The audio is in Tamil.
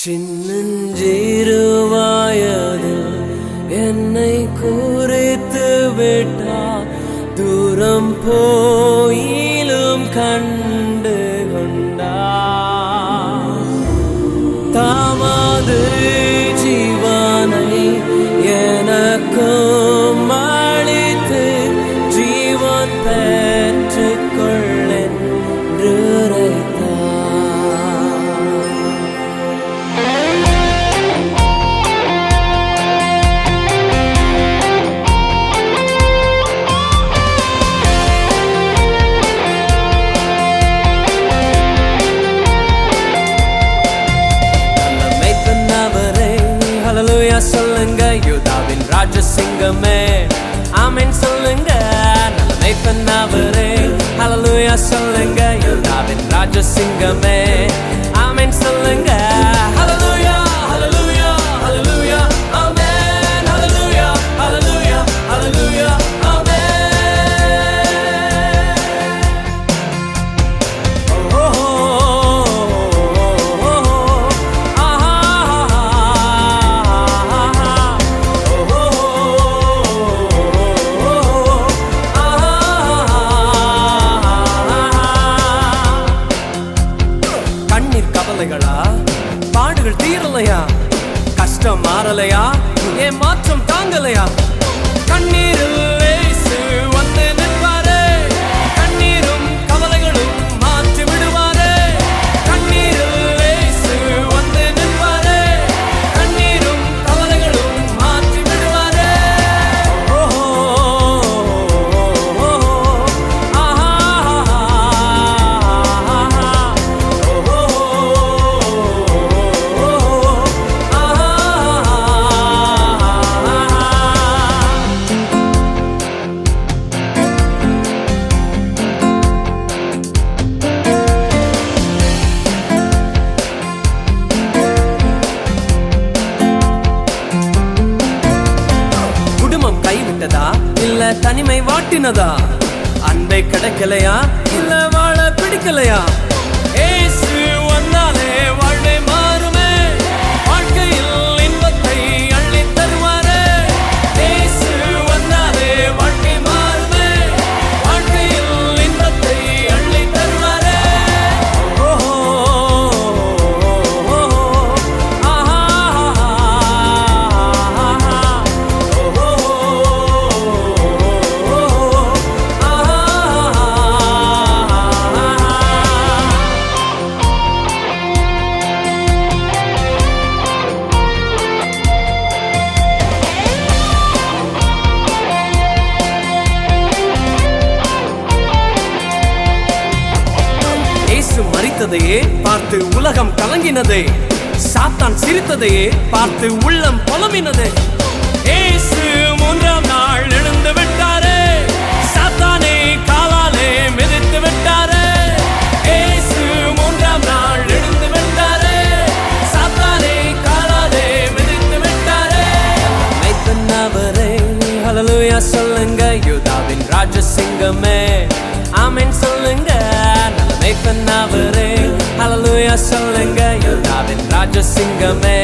சின்னஞ்சிறு வயதில் என்னை குறித்து விட்டார், தூரம் போயிலும் கண்டு கொண்டார். தமது ஜீவனை எனக்கும் அளித்து ஜீவன் பெற்றுக்கொள்ளென்று உரைத்தார். ஹல்லேலூயா சொல்லுங்க, யூதாவின் ராஜசிங்கமே ஆமென் சொல்லுங்க. நல்ல மேய்ப்பன் அவரே, ஹல்லேலூயா சொல்லுங்க, யூதாவின் ராஜசிங்கமே ஆமென் சொல்லுங்க. ஹல்லேலூயா ஹல்லேலூயா ஹல்லேலூயா ஆமென், ஹல்லேலூயா ஹல்லேலூயா ஹல்லேலூயா ஆமென். பாடுகள் தீரலையா, கஷ்டம் மாறலையா, ஏன் மாற்றம் தாங்கலையா? கண்ணீரில் இயேசு வந்து நிற்பாரே, கண்ணீரும் கவலைகளும் மாற்றி விடுவாரே. கண்ணீரில் இயேசு வந்து நிற்பாரே, கண்ணீரும் கவலைகளும் மாற்றி விடுவாரே. இல்ல தனிமை வாட்டினதா, அன்பை கிடைக்கலையா, இல்ல வாழ பிடிக்கலையா? ஏசு வந்தாலே வாழ்வே மாறுமே, வாழ்க்கையில் இன்பத்தை அள்ளி தருவாரே. ஏசு வந்தாலே வாழ்க்கை மாறுமே, வாழ்க்கையில் இன்பத்தை அள்ளி தருவாரே. மரித்ததையே பார்த்து உலகம் கலங்கினதே, சாத்தான் சிரித்ததையே பார்த்து உள்ளம் புலம்பினதே. இயேசு மூன்றாம் நாள் எழுந்து விட்டாரே, சாத்தானை காலாலே மிதித்து விட்டாரே. இயேசு மூன்றாம் நாள் எழுந்து விட்டாரே, சாத்தானை காலாலே மிதித்து விட்டாரே. மேய்ப்பன் அவரே, ஹல்லேலூயா சொல்லுங்க, யூதாவின் ராஜசிங்கமே ஆமென் சொல்லுங்க. நல்ல மேய்ப்பன் அவரே, ஹல்லேலூயா சொல்லுங்க, யூதாவின் ராஜசிங்கமே